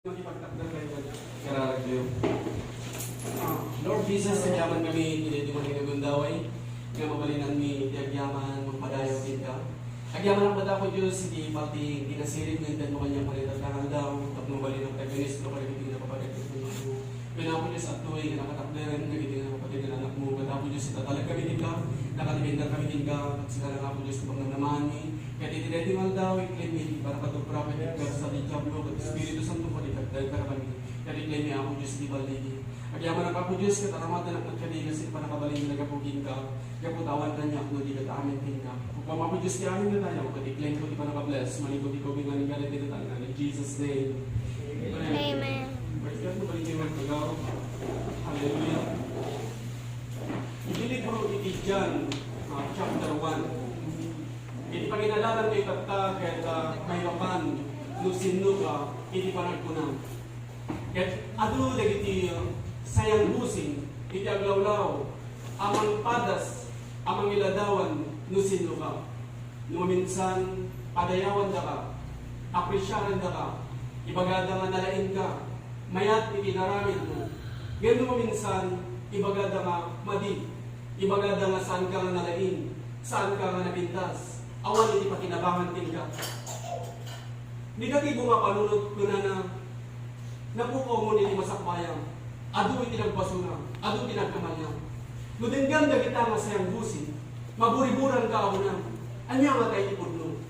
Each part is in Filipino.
Lord Jesus, nagyaman kami dili mo ning nagundaway nga mabalinan mi nagyaman magpadayo kita. Agyaman ang bata ko Dios hindi pati ginasirit ng mo kanya palitan lang daw tapno bali ng taginis no kali na papalit mo. Pinapo Dios at tuwi nga nakatakderan nga na kapatid ng anak mo bata ko Dios ita talaga kami ka nakatibenda kami din ka at sila nga po Dios pag naman ni kaya titideti man daw i-claim para katupra kami ka sa Diablo at Espiritu Santo pa dahil para kami kaya i-claim ako Dios di baligi. Agyaman ang Papa Diyos, kataramatan ang nagkaligas, panakabalin na nagapugin ka, kaputawan ka niya, kung di ka taamin ka. Kung Papa Diyos, di amin na tayo, kung i-claim ko, di pa nakabless, malikot ikaw, bingaling galit din tayo, in Jesus' name. Amen. Praise God, nabalik kayo magpagaw. Hallelujah. Ilibro iti John, chapter 1. Iti paginadalan kayo tagta, kaya may kapan, lusino ka, iti panagpunang. Kaya ado dagiti sayang busing, iti aglawlaw, amang padas, amang iladawan, no sino ka. No minsan, padayawan da ka, apresyaran da ka, ibagada nga nalain ka, mayat itinaramid mo. Ngayon no minsan, ibagada nga madi, ibagada nga saan ka nga nalain, saan ka nga napintas, awan iti pakinabangan tin ka. Negatibo nga panunod ko na napukaw mo niti masakbayang, adu itinagpasura, adu tinagkamalyang. Nudenggan da kita nga sayang busin, maburiburan ka ako na, anya nga tayo ipudno.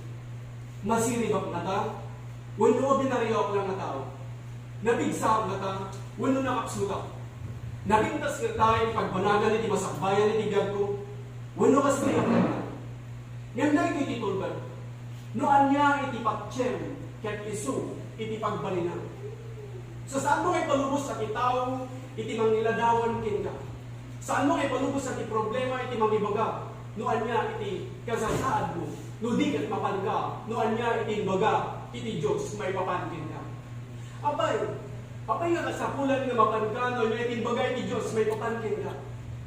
Masiribak na ta, wano ordinaryo ako lang na tao. Nabigsa na ta, wano nakapsuta. Nabintas ka tayo, pagbanagan iti masakbayan iti biyag ko, wano kas niya na ta. Ngayon na ito ititulban, no anya iti patsyem, ket isu, iti pagbalinan. So saan mo ay palubos sa kitao, iti mangiladawan kin ka. Saan mo ay palubos sa iti problema, iti mangibaga, noan niya iti kasasaad mo, no di kat mapan ka, noan niya iti baga, iti Diyos may papankin ka. Apay nga kasapulan nga mapan ka, noan niya iti baga, iti Diyos may papankin ka.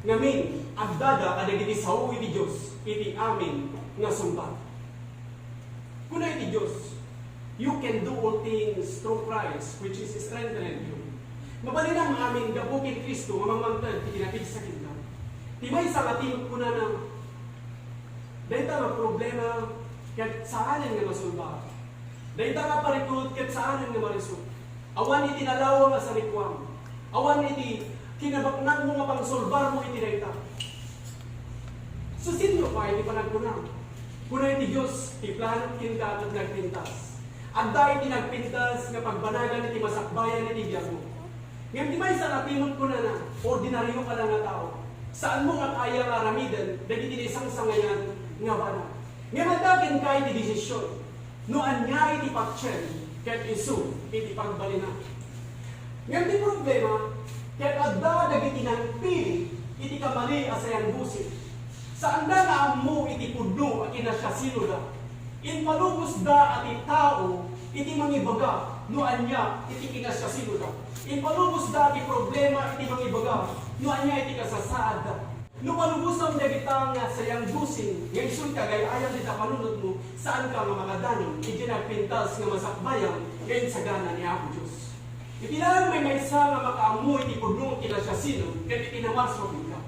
Ngamin, agdada kadag iti sao iti Diyos, iti amin nga sumbat. Kuna iti Diyos, you can do all things through Christ, which is strengthening you. Mabalin ang aming gabukin Kristo, mamamangtad, itinapig sa kita. Timay sa latin ko na ng dahita nga problema, kahit saan nga masulba. Dahita nga parikot, kahit saan nga marisot. Awan iti nalawa nga sa rikwam. Awan iti kinabaknan mo nga pangsulbar mo iti dahita. So sino pa iti panagpunang? Kuna iti Diyos, iplano kinta at nagpintas. Agda iti nagpintas nga pagbanagan iti masakbayan iti biyag mo. Ngayon di may sa natinod ko na ordinaryo ka lang na tao. Saan mo nga kaya nga ramidan, dahil isang sangayan nga bana. Ngayon madagin ka iti desisyon. Noan niya iti patsyel, ket isu, iti pagbalina. Ngayon di problema, ket agda dagiti nagpili, iti kamali asayang busit. Saan da nga mo iti pudno at inasyasino da. In palubos da at tao, iti mangibaga, noan niya, iti kinasyasino da. In palubos da iti problema, iti mangibaga, noan niya, iti kasasaad da. No palubos ang dagitang sayang busin, nga isun ka, gaya ayaw dita panunod mo, saan ka nga makadanon, iti nagpintas nga masakbayang, ngayon sa gana ni Apo Diyos. Ipilaan may maysa nga makaamu, iti pudno kinasyasino, kaya iti namaswapin ka.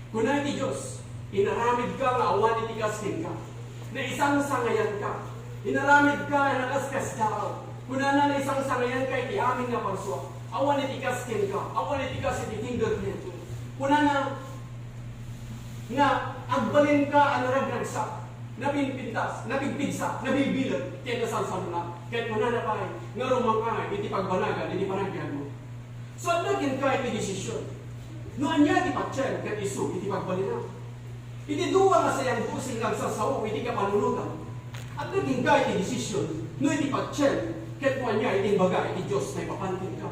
Kuna iti Diyos, inaramid ka nga awan iti kaskin ka. Na isang sangayan ka. Inaramid ka na nakaskas ka. Kuna na isang sangayan ka, iti amin nga parswa. Awan iti kaskin ka. Awan iti kas iti fingerprint. Kuna na nga agbalin ka ang ragragsak. Napinpintas, napigpigsa, nabibilan. Kaya nasalsalo na. Kaya mananapay, nga rumangkay, iti pagbanagan, iti panagbihan mo. So at naging ka iti desisyon. Noan niya iti patsyel, kat isu, iti pagbalin na. Iti duwa nga sayang busing lang sa sao, iti ka panunutan. At naging ka iti desisyon, no iti patsyel, ket mo niya iti baga, iti Diyos may papantin ka.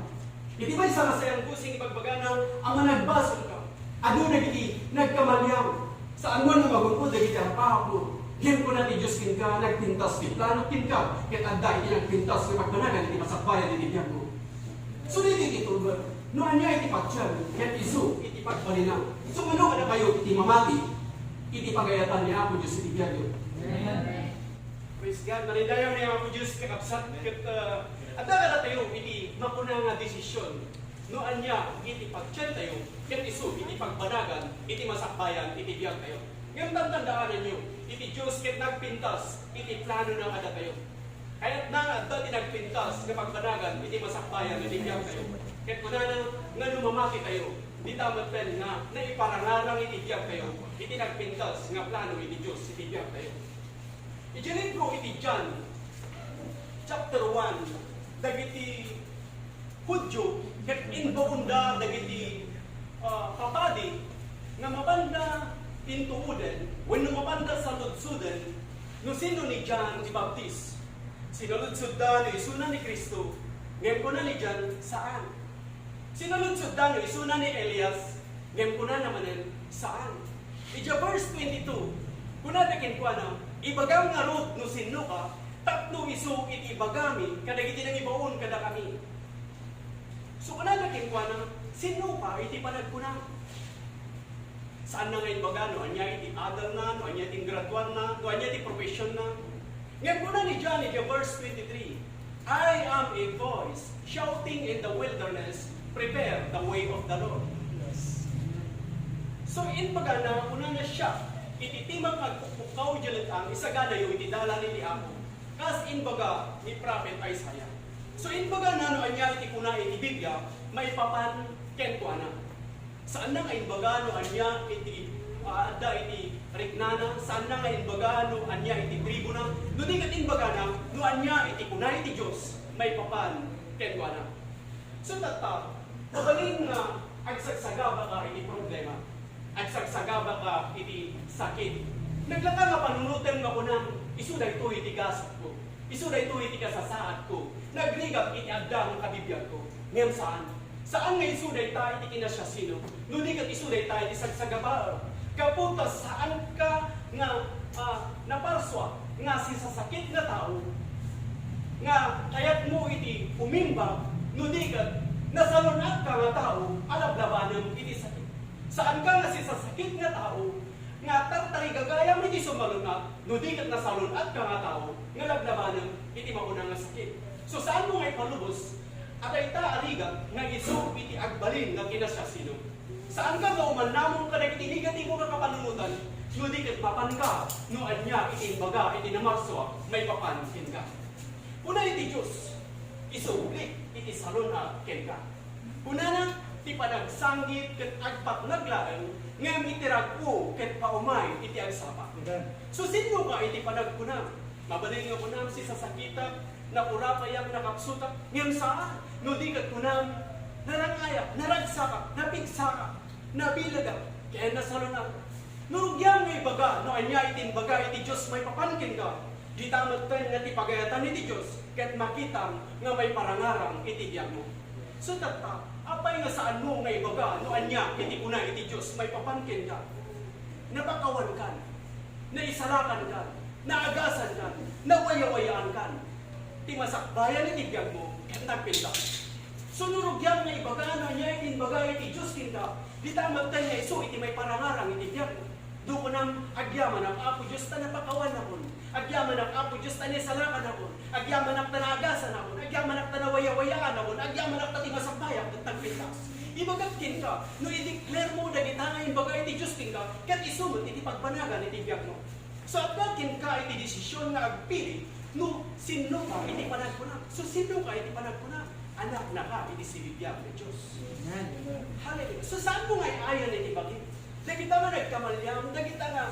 Iti may sa sayang busing ipagbaga na ang managbasol ka. Ado na iti nagkamalyam. Saan mo na magungkod, nagiti ang pahapo. Him ko na iti Diyos kin ka, nagpintas, iti plano kin ka, ket adda iti nagpintas, iti pagmanagan, iti masakbayan, iti biyag mo. So iti tulbar, no niya iti patsyel, ket isu, iti pagbalina. So ano ka na kayo, iti mamati, iti pagayatan ni Apo Diyos iti biyagyo. Praise God. Manindayaw ni Apo Diyos kakapsat. At tayo iti mapuna nga desisyon. No anya, iti pagtyan tayo, ket isu, iti pagbanagan, iti masakbayan, iti biyag tayo. Ngayon tandaan ninyo, iti Diyos ket nagpintas, iti plano ng ada tayo. Kaya't na adda tinagpintas nga pagbanagan, iti masakbayan, iti biyag tayo. Ket kuna na nga lumamaki tayo, di tamat pen nga naiparangarang iti biyag tayo, iti nagpintas nga plano iti Diyos, iti biyag tayo. Idinig ko iti John, chapter 1, dagiti Hudyo, ket inbaunda dagiti papadi, nga mabanda intuuden, when mabanda sa ludsuden, no sino ni John di Baptist. Sinuludsud da no isuna ni Kristo, ngayon ko na ni John saan? Sinuludsud da no isuna ni Elias, ngayon ko na namanin saan? Ija verse 22, kuna dakin ko na, ibagang nga rod no sino ka, tatlo isu iti ibagami, kadagiti nang ibaon kada kami. So kuna dakin ko na, sino ka iti panagkuna? Saan na ngayon baga, no anya iti adal na, no anya iti graduan na, no anya iti profession na. Ngayon kuna ni John, iti verse 23, I am a voice shouting in the wilderness, prepare the way of the Lord. So in baga na, una na siya, iti timang agpukaw jalit ang isagana yung iti dala ni ako. Kas in baga ni Prophet Isaiah. So in baga na, no anya iti kuna iti Biblia, may papan ken kuana. Saan na ngayon baga, no anya iti ada iti Rignana, saan na ngayon baga, no anya iti tribo na, no di katin baga na, no anya iti kuna iti Diyos, may papan ken kuana. So tata, mabaling nga agsagsagaba ka iti problema, agsagsagaba ka iti sakit. Naglaka nga panunutem nga kunang, isu da ito iti gasat ko, isu da ito iti kasasaat ko, nagrigap iti agda ng kabibiyag ko. Ngayon saan? Saan nga isu da ita iti kinasya sino? Nuni kat isu da ita iti sagsagaba. Kaputas saan ka nga naparswa nga si sasakit na tao, nga kayat mo iti umimbag, nuni kat nasalunat ka nga tao, alablabanam iti sakit. Saan ka nga si sasakit nga tao, nga tartarigagayam iti sumalunat, no di kat nasalunat ka nga tao, nga lablabanam iti maunang nga sakit. So saan mo nga ipalubos, at ay taariga nga iso iti agbalin nga kinasya sino. Saan ka nga umanamong ka na iti negatibo nga kapanunutan, no di kat papan ka, no anya iti baga iti namarswa, may papansin ka. Una iti Diyos, isublik iti salunat ken ka. Una na, ti panagsanggit ket agpat naglaan, ngem itirag ko ket paumay iti agsapa. So sino ka iti panagkunam? Mabalin nga kunam si sasakita, napurapayag, nakapsutak, ngem saan? No di kat kunam, narangaya, naragsaka, napigsaka, nabilaga, kaya nasalunat. Nurugyang nga ibaga, no anya itin baga iti Diyos may papankin ka. Di tamat tayo nga ti pagayatan iti Diyos, ket makitam nga may parangarang iti biyag mo. So tata, apay nga saan mo nga ibaga, no anya iti kuna iti Diyos may papankin ka. Napakawan ka, naisalakan ka, naagasan ka, nawayawayaan ka. Ti masakbayan iti biyag mo, ket nagpinta. Sunurugyang nga ibaga, no anya itin baga iti Diyos kinta, di tamat tayo nga iso iti may parangarang iti biyag mo. Doon nang agyaman ang Apo Diyos ta napakawan akon. Agyaman ang Apo Diyos ta nisalakan akon. Agyaman ang tanagasan akon. Agyaman ang tanawayawayaan akon. Agyaman ang tatimasakbayak at tagpintas. Ibagagkin ka, no i-declare mo na gitangayin bagay iti Diyos kin ka, kat isumot iti pagbanagan iti biyag mo. So agagkin ka iti desisyon nga agpili, no sino ka iti panagkunam. So sino ka iti panagkunam? Anak na ka iti sibibiyag ng Diyos. Hallelujah. So saan mo nga iayan iti bagay? Dagita nga nagkamalyam, dagita nga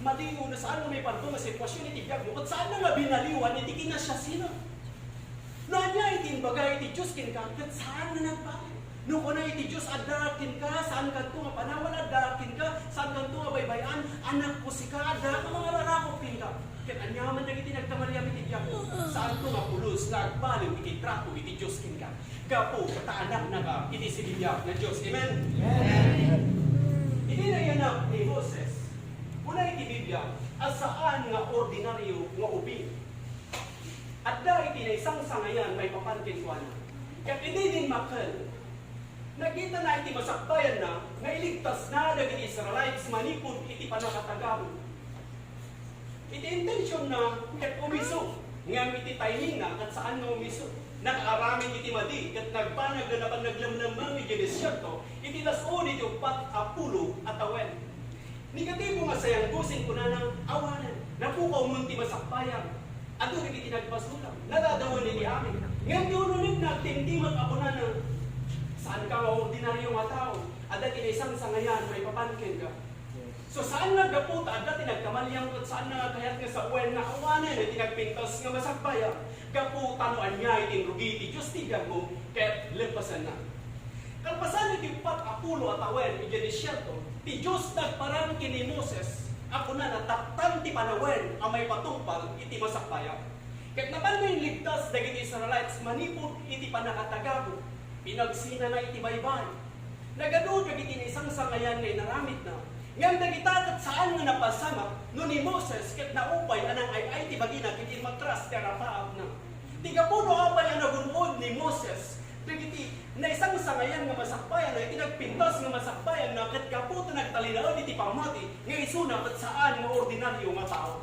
maliw na saan nga may panto nga sitwasyon iti biyag mo, at saan nga binaliwan iti kinasya sino. No anya iti bagay iti Diyos kin ka, kat saan nga nagpapit? No kuna iti Diyos adarakin ka, saan ka ito nga panawan adarakin ka, saan ka ito nga baybayan, anak ko si ka, adara ka mga rarakopin ka. Kat anyaman na iti nagkamalyam iti biyag mo, saan ito nga pulos, nagbaliw iti trato iti Diyos kin ka. Gapo, kataanak na ka, iti sibibiyag na Diyos. Amen? Amen. Hindi na yan ni Moses. Una iti Biblia, at saan nga ordinaryo nga ubi. At da iti na isang sangayan may papantin ko na. Kaya hindi din makal. Nakita na iti masakbayan na, nga iligtas na dagiti Israelites manipod iti panakatagawin. Iti intention na, kat umiso. Nga iti timing na, kat saan nga umiso. nakaaramid iti madi, kat nagpanag na napanaglamlamang iti desierto, iti lason iti upat apulo at awen. Negatibo nga sayang gusin ko na ng awanan, napukaw mong ti masakbayan, at doon iti nagbasulang, nadadawan iti amin. Ngayon di ununin na timtimag ako na ng saan ka nga ordinaryong nga tao, at dati na isang sangayan, may papankin ka. So saan nga gaputa, dati nagkamalyang at saan nga kayat nga sa uwan nga awanan, iti nagpintos nga masakbayan. Gaputa no anya iting rugi iti Diyos tigang mo, kaya lepasan na. Kalpasan iti upat apulo at awen, iti desierto, ti Diyos nagparang kini Moses, ako na nataktan ti panawen, ang may patupal iti masakbayan. Kahit naman may ligtas dagiti Israelites, manipod iti panakatagago, pinagsina na iti baybay. Nagano dagiti isang sangayan na inaramit na, ngam dagitatat saan nga napasama no ni Moses ket naupay anang ay ti bagina ket matras ti arapaap na. Tiga puno apay ang nagunod ni Moses dagiti na isang sangayan nga masakbayan na iti nagpintas nga masakbayan na ket kaputo nagtalinaon iti pamati nga isuna ket saan nga ordinaryo nga tao.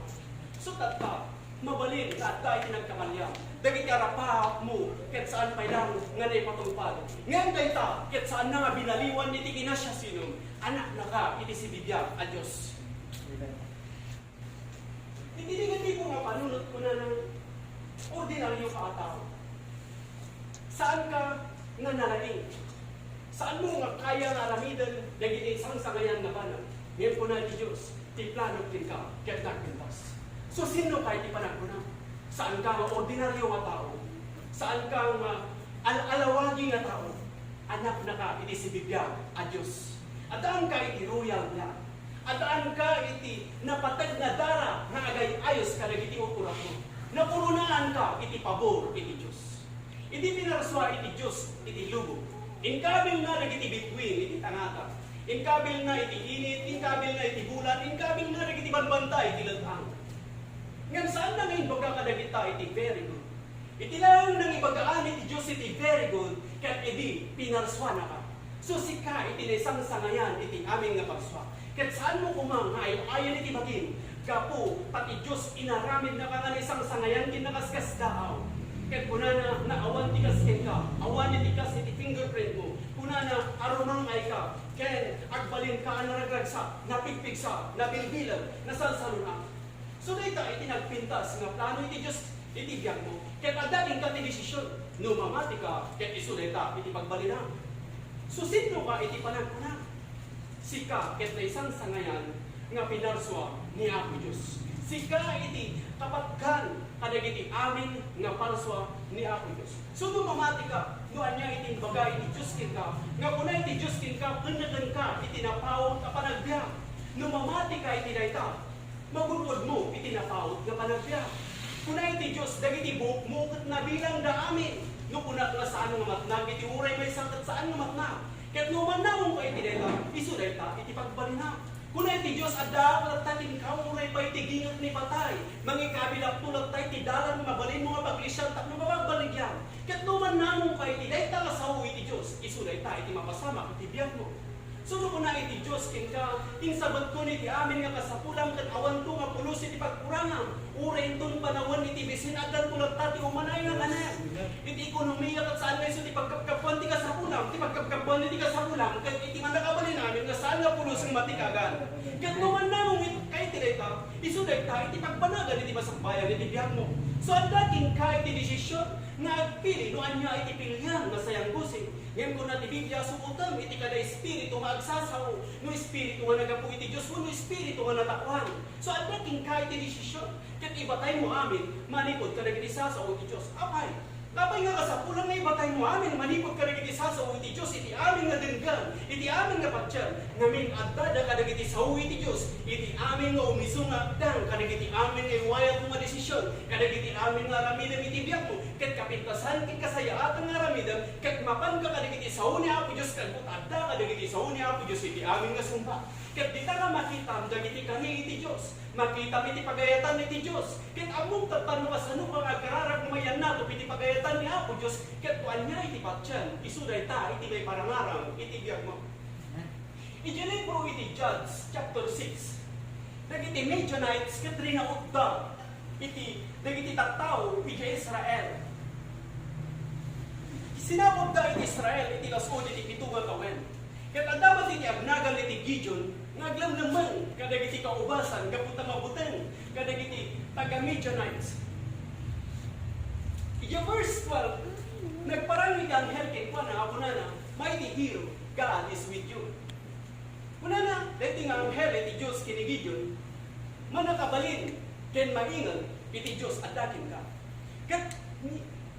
So tatta mabalin at iti nagkamalyam. Dagiti arapaap mo ket saan pay lang nga naipatungpad. Ngem dayta ket saan na nga binaliwan iti kinasya sinom. Anak na ka, iti si Bibiyang a Diyos. Hindi ko nga panunod ko na ng ordinaryo katao. Saan ka nga nalaing? Saan mo nga kaya nga aramidan dagiti isang sangayan na banag? Ngayon po na di Diyos, ti plano din ka, kaya nagpintas. So sino ka iti panagpuna? Saan ka nga ordinaryo nga tao? Saan ka nga alawagi nga tao? Anak na ka, iti si Bibiyang a Diyos. Adaan ka iti royal na. Adaan ka iti napatag na dara nga agay ayos ka nagiti ukurak mo. Napurunaan ka iti pabor iti Diyos. Iti pinarswa iti Diyos iti lubo. Inkabil na nagiti bituin iti tangata. Inkabil na iti init, inkabil na iti bulan, inkabil na nagiti banbantay iti latang. Ngam saan na ngayon baga kadagita iti very good. Iti lang nang ibagaan iti Diyos iti very good, kat iti pinarswa na ka. So sika iti isang sangayan iti aming nga pagswa. Ket saan mo kumang ayon iti bagin, gapo pati Diyos inaramid na ka nga isang sangayan kinakaskas daaw. Ket kunana naawan ti kasken ka, awan iti kas iti fingerprint mo. Kunana arumang ay ka, ken agbalin ka anaragragsa, napigpigsa, nabilbilan, nasalsaluna. So dayta iti nagpintas nga plano iti Diyos iti biyag mo. Ket adaging ka ti desisyon, no mamati ka, ket isu dayta iti pagbalina. So sino ka iti panagpuna? Sika ket na isang sangayan nga pinarswa ni Apo Diyos. Sika iti kapatkan kadagiti amin nga parswa ni Apo Diyos. So mamati ka, no anya iti baga iti Diyos kin ka, nga kuna iti Diyos kin ka, kenagan ka iti napawot nga panagbiag. No mamati ka iti dayta, magurpod mo iti napawot nga panagbiag. Kuna iti Diyos dagiti buok mo ket nabilang da amin. No kuna nga saan nga matnag, iti uray may sakit saan nga matnag. Ket no manawong ka iti dayta, isu dayta iti pagbalina. Kuna iti Diyos adda kalat tatin ka uray pa iti gingat ni patay. Mangikabilak tulad tayo iti dalan mabalin mo nga paglisyan tapno mabagbaligyan. Ket no manawong ka iti dayta nga sawo iti Diyos, isu dayta iti mapasama iti biyag mo. Suno ko na iti Diyos kin ka, insabat ko iti amin nga kasapulang ket awan to nga pulos iti pagkurangan. Uray ton panawan iti bisin adan tulad tati umanay nga kanan. Iti ekonomiya ket saan nga isu ti pagkapkapuan ti kasapulang, ti pagkapkapuan ti kasapulang ket iti manakabalin namin nga saan nga pulos ng matikagan. Ket no man namong kay ti dayta, isu dayta iti pagpanagan iti masakbayan iti biyag mo. So adaking ka iti desisyon nga agpili no anya iti pilyan nga sayang gusing. Ngayon ko na ti Biblia sukutam iti kada espiritu nga agsasaw, no espiritu nga nagapu iti Diyos mo, no espiritu nga natakwan. So adaking ka iti desisyon, ket ibatay mo amin, manipod ka nagiti sasaw iti Diyos. Kapay nga kasapulang na ibatay mo amin, manipod ka nagiti sasaw iti Diyos, iti amin nga denggan, iti amin nga patyan, ngamin adada ka nagiti saw iti Diyos, iti amin nga umisunga dang, ka nagiti amin nga iwayat mo nga desisyon, ka nagiti amin nga ramidam iti biyag mo, ket kapintasan, ket kasayaatan nga ramidam, ket mapan ka nagiti saw ni Apo Diyos, ket adda ka nagiti saw ni Apo Diyos, iti amin nga sumpa. Ket dita nga makita, dagiti kani iti Diyos, makita iti pagayatan iti Diyos, ket among tatano kasano kang agararag mayan nato iti pagayatan ni Apo Diyos, ket tuan niya iti patyan, isu dayta iti may parangarang iti biyag mo. Iti libro iti Judges chapter 6. Dagiti Midianites ket rinautda iti dagiti tattao iti Israel. Sinabot da iti Israel iti lasod iti pituga kawen. Ket adamat iti agnagan iti Gideon ngaglamlaman kadagiti kaubasan gaputa mabuteng kadagiti taga Midianites. Iti verse 12 nagparang iti anghel ken kuana akunana mighty hero God is with you. Kunana deti nga anghel iti Dios kini Gideon manakabalin ken maingal iti Dios adakin ka. Ket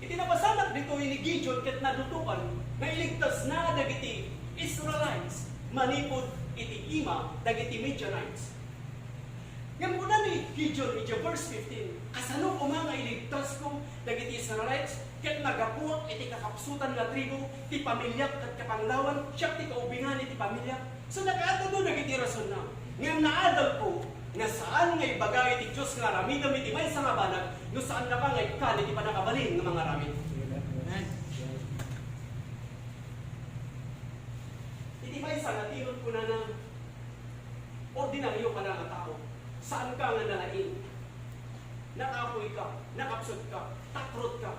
iti napasamak dito ni Gideon ket nadutukan nga iligtas na dagiti Israelites manipod iti ima dagiti Midianites. Ngem kuna ni Gideon iti verse 15, kasano ko mga iligtas ko dagiti Israelites ket nagapuak iti kakapsutan nga tribo ti pamilya ket kapanglawan siya ti kaubingan iti pamilya. So nakaadto do dagiti rason na. Ngem naadal ko nga saan nga ibagay iti Dios nga ramidam iti maysa nga banag no saan na ba nga ikan iti panakabalin nga mga ramid. Iti maysa nga tinod ko na ng ordinaryo ka na nga tao. Saan ka nga nalain? Nakapoy ka, nakapsot ka, takrot ka,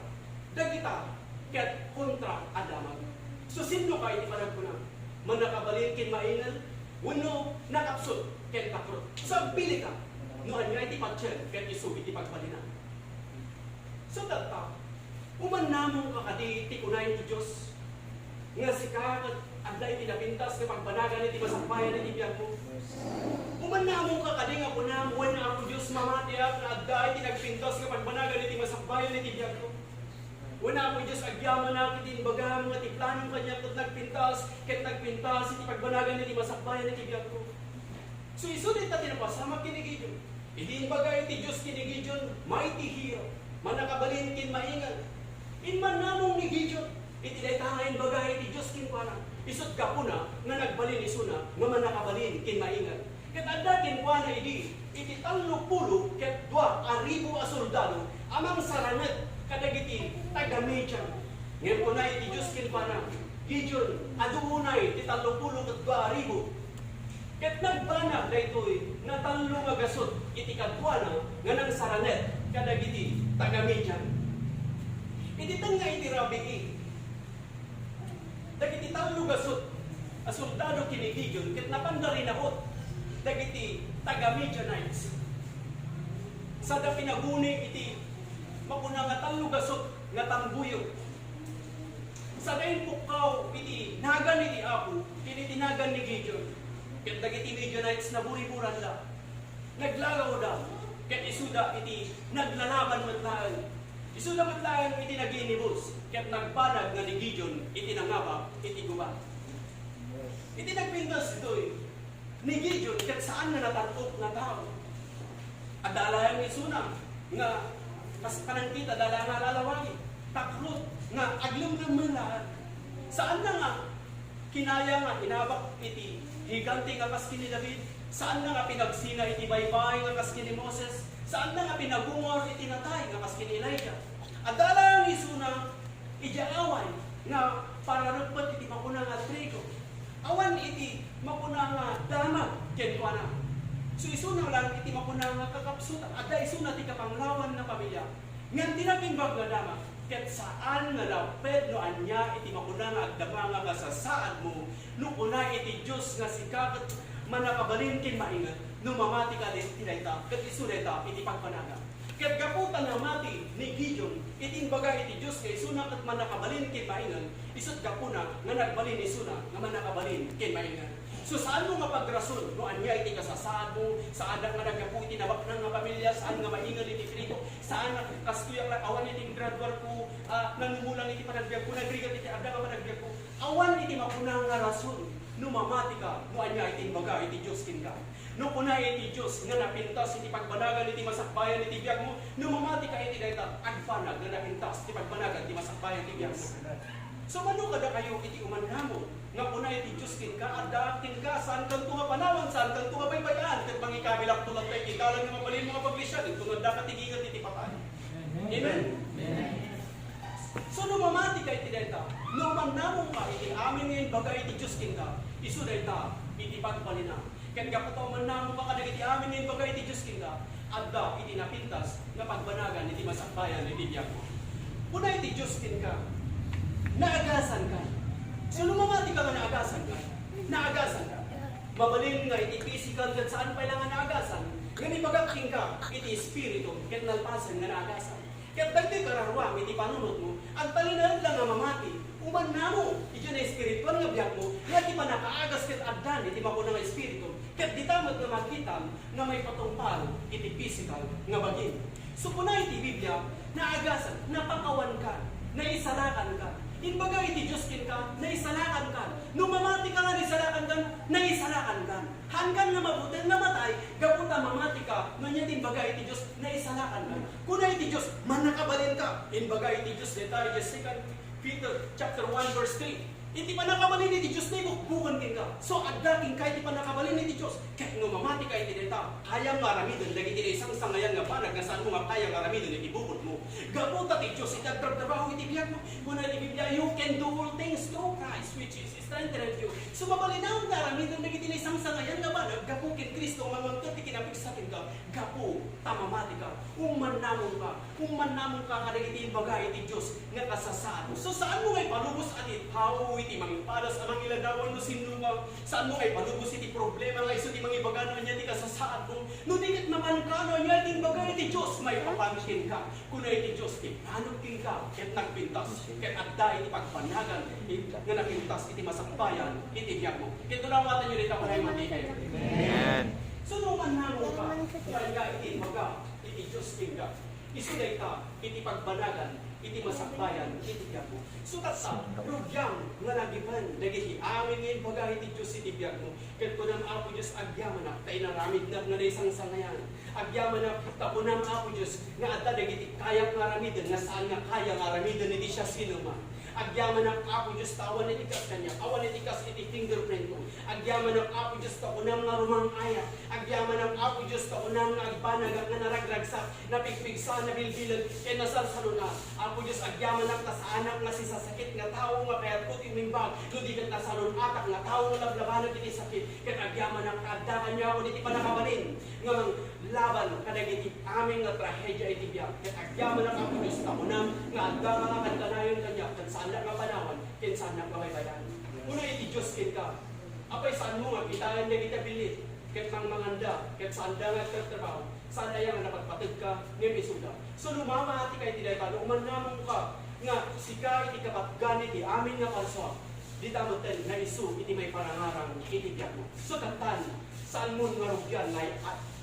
dagita, ket kontra adamag. So sino ka iti panag ko na? Manakabalin kin maingal, wano nakapsot, ket takrot. So bili ka, noan nga iti patsyel, ket isu iti pagpalinan. So data, umanamong ka kadi iti kunay ti Diyos, nga sikat adlay pinapintas nga pagbanagan iti masakbayan iti biyak mo. Umanamong ka kadi nga kunam wen ako Dios mamatiak na adlay tinagpintas nga pagbanagan iti masakbayan iti biyak mo. Wen ako Dios agyaman na iti bagam nga ti planong kanya ket nagpintas iti pagbanagan iti masakbayan iti biyak mo. So isulit ta tinapasama kini Gideon. Iti bagay iti Dios kini Gideon mighty hero manakabalin kin maingal. Inman namong ni Gideon iti daytaen bagay iti Dios kin kuana. Isut gapuna nga nagbalin isuna nga manakabalin kin maingal. Ket adda kin kuana iti 30 ket 2,000 a soldado amang saranget kadagiti taga Midian. Ngem kuna iti Dios kin kuana. Gideon adunay ti 30 ket 2,000. Ket nagbanag daytoy nga 3 nga gasot iti kadwana nga nang saranget kadagiti taga Midian. Iti tanga iti rabiki dagiti 3 gasot a soldado kini Gideon ket napandari nabot dagiti taga Midianites. Sada pinaguni iti makuna nga 3 gasot nga tambuyo. Sada pukaw iti nagan iti Apo kini tinagan ni Gideon. Ket dagiti Midianites na buri-buran da. Naglagaw da ket isuda iti naglalaban matlaan. Isuda matlaan iti naginibus ket nagbanag nga ni Gideon iti nangaba iti guba. Iti nagpintas itoy ni Gideon ket saan nga natantok nga tao. Adalayang isuna nga mas panangkita dala nga lalawagi takrot nga aglumlaman. Saan na nga kinaya nga inabak iti higante nga kas kini David? Saan na nga pinagsinga iti baybay nga kas kini Moses? Saan na nga pinagungor iti natay nga kas kini Elijah? Adalayang isuna ijaaway nga pararagpat iti makuna nga trigo. Awan iti makuna nga damag ken kuana. So isuna lang iti makuna nga kakapsutan. Adda isuna ti kapanglawan nga pamilya. Ngan tinapimbag nga damag ket saan nga laped no anya iti makuna nga agdama nga kasasaad mo no una iti Dios nga sikaket manakabalin ken maingat no mamati ka din tinayta ket isuleta iti pagpanaga. Ket gaputan nga mati ni Gideon iti bagay iti Dios kay suna ket manakabalin ken maingat isut gapuna nga nagbalin isuna nga manakabalin ken maingat. So saan mo mapagrason no anya iti kasasaad mo saan nga nagapu iti nabaknang nga pamilya saan nga maingal iti trito saan kastuyak lang awan iti gradual ko nanumulang iti panagbiag ko nagrigat iti adda nga panagbiag ko awan iti mapunang nga rason no mamati ka no anya iti bagay iti Dios ken ka. No kuna iti Dios nga napintas iti pagbanagan iti masakbayan iti biag mo no mamati ka iti dayta agpanag nga napintas iti pagbanagan iti masakbayan iti biag mo. So mano kada kayo iti umannamo nga kuna iti Dios ken ka adda ken ka saan kanto nga panawan saan kanto nga baybayan ket mangikabilak tulad tay italan nga mabalin mga paglisyan ito nga dapat tigigan iti patay. Amen. So no mamati ka iti dayta no umannamo ka iti amin ngayon bagay iti Dios ken ka isu dayta iti pagbalina. Ket gaputo man namo ka kadagiti amin ngayon bagay iti Dios ken ka adda iti napintas nga pagbanagan iti masakbayan iti biag mo. Kuna iti Dios ken ka naagasan ka. So lumamati ka nga naagasan ka. Naagasan ka. Mabalin nga iti physical kat saan pa lang nga naagasan. Ngani pagakting ka, iti espiritu, ket nalpasan nga naagasan. Ket dagdi kararwam iti panunot mo, ang talinad lang nga mamati, uman na mo, iti na espiritual nga biyak mo, nga di pa nakaagas ket addan, iti mako nga espiritu, ket di tamat nga magkitam, nga may patungpal, iti physical nga bagin. So kuna iti Biblia, naagasan, napakawan ka, naisalakan ka. Inbaga iti Diyos kin ka, naisalakan ka. Nung mamati ka nga naisalakan ka, naisalakan ka. Hanggang na mabuti, namatay, gaputa mamati ka, nganyan inbaga iti Diyos, naisalakan ka. Kuna iti Diyos, manakabalin ka. Inbaga iti Diyos, detail, 2 Peter chapter 1 verse 3. Iti pa nakabalin iti Diyos na ibukbukan kin ka. So addaking ka, iti pa nakabalin iti Diyos. Kahit nung mamati ka iti deta, kayang maramidon, lagi iti isang sangayan nga panag, nga saan mo nga kayang maramidon, iti bukod mo. Gaputa ti Diyos, itagtrabaho iti biyag mo. Muna iti Biblia, you can do all things through Christ, which is strengthened you. So mabalinaw nga maramidon, lagi iti isang sangayan nga panag, gapukin Kristo, mamangkat iti kinapigsakin ka, gapu, tamamati ka, umman namon ka, kadagiti bagay iti Diyos, nga kasasaan. So saan mo ngay palubos atit, how iti mangipadas amang iladawan no sinungaw, saan mo ngay palubos iti problema nga iso ti mangibagano niya ti kasasaan mo, no dikit naman ka no niya iti bagay iti Diyos, may papansin ka, kuna iti Diyos, ipanugin ka, ket nagpintas, ket adda iti pagpanagan, nga nakintas iti masakbayan, iti biyag mo. Ket tunawatan nyo rin ako na matigay. Amen. So naman namo ka, kaya iti maga, iti Diyos tingga, isuday ka, iti pagbanagan, iti masakbayan, iti biyag mo. So tatsa, rugyang nga nagipan, nagiti amin ngayon baga iti Diyos iti biyag mo. Ket kunang Apo Diyos agyaman na, tayo naramid na nga isang sangayan. Agyaman na, tapunang Apo Diyos, nga adda nagiti kayang ngaramidin, nga saan nga kayang ngaramidin, iti siya sinuma. Agyaman ng Apo Diyos, tawan itikas kanya, awan itikas iti fingerprint ko. Agyaman ng Apo Diyos, taunang nga rumang aya. Agyaman ng Apo Diyos, taunang nga agbanag, nga naragragsak, napigpigsa, nabilbilag, kaya nasarsanon na. Apo Diyos, agyaman ng tasaanak nga si sasakit, nga tao nga kaya puti mimbag, ludigat na salon atak, nga tao nga lablabanan iti sakit, kaya agyaman ng kaadakan niya ako, iti panakabalin, nga mang laban, kadagiti aming nga trahedya iti biyak, kaya agyaman ng Apo Diyos, taunang nga adda nga kantanayon kanya, saan na kapanawan, kin saan na kamaybayan. Una iti Diyos kin ka. Apay saan mo nga, kitayan na kita bilit, ket mang manganda, ket saan da nga trabaho, saan na yan nga napagpatid ka, ngayon isuda. So lumama ati kay tinay ka, uman namang ka, nga sika iti kapatgan iti amin nga palswa, di tamoten na isu, iti may parangarang iti biyak mo. So tantan, saan mo nga rugyan,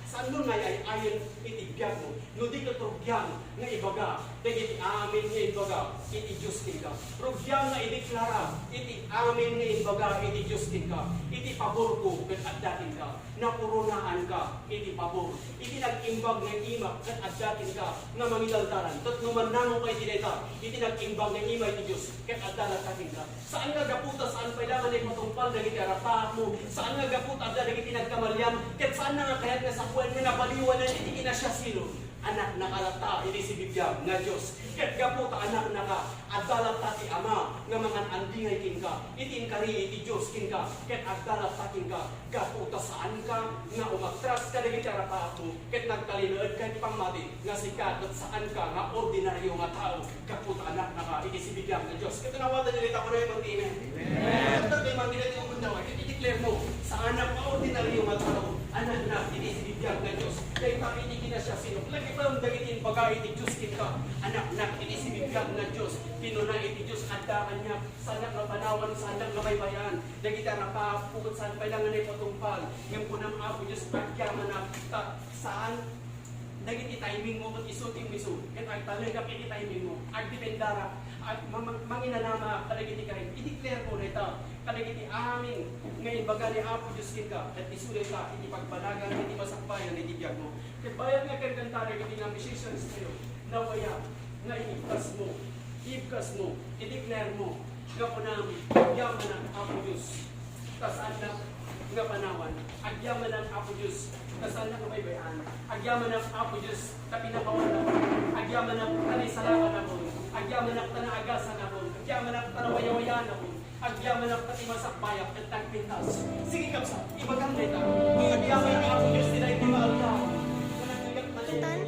saan mo nga ay ayon iti biyak mo, no di ka rugyan nga ibaga, dagiti amin nga ibaga, iti Diyos kin ka. Rugyan nga ideklara, iti amin nga ibaga, iti Diyos kin ka. Iti pabor ko, kat addatin ka, napuronaan ka, iti pabor. Iti nag-imbag nga imak, kat addatin ka, nga mangidaldaran. Kat numananong kay dineta, iti nag-imbag nga ima iti Diyos, kat addatin ka. Saan nga gaputa, saan kailangan ay patungpal, dagiti arapaak mo, saan nga gaputa, dagiti nagkamalyan, kat saan na nga kahit nga sakwan nga napaliwanan, iti kinasya sino. Anak na kalata, iti si Biblia, nga Diyos. Ket gaputa anak na ka, adalata ti Ama, nga mga andingay kin ka, iti inkari iti Diyos kin ka, ket adalata kin ka, gaputa saan ka, nga umatras ka dagiti arapaak mo, ket nagtalinood ka iti pangmati, nga sikat, at saan ka, nga ordinaryo nga tao, gaputa anak na ka, iti si Biblia, nga Diyos. Ket nawatan nilita ko na yung mag-amen. Amen. Ket kay mantinati yung mundawa, ket i-declare mo, sa anak nga ordinaryo nga tao, anak na, iti si Biblia, nga Diyos. Kaya kami iti kinasya sino, lagi pa yung dagitin bagay iti Diyos kita, anak na, iti si Biblia, nga Diyos. Pinuna iti Diyos, adda kanya, sana nga panawan, sana nga baybayan, dagita na pa, pukot saan kailangan ay patungpal, yung punang Apo Diyos, pagyaman na, saan, dagiti timing mo, kung isuting miso, ket ay talaga iti timing mo, agdipendara, at manginanama, kadagiti kain, i-declare mo na ito, kadagiti amin, ngayon baga ni Apo Diyos kita, at isulit ka, iti pagbalagan, iti masakbayan, iti biyag mo. Ket bayan nga kagantara, iti nga musicians kayo, nawaya, nga ibkas mo, i-declare mo, nga punang, agyaman ng Apo Diyos, tasaan na, nga panawan, agyaman ng Apo Diyos, tasaan na kabaybayan, agyaman ng Apo Diyos, kapinapawan na, agyaman ng kanisalakan na po, agyaman ng tanaagasan na po, agyaman ng tanawayawayan na po, agyaman ng patimasakbayak at tagpintas. Sige kapsa, ibagang neta, agyaman ng Apo Diyos, sila iti maaldaw, Atan?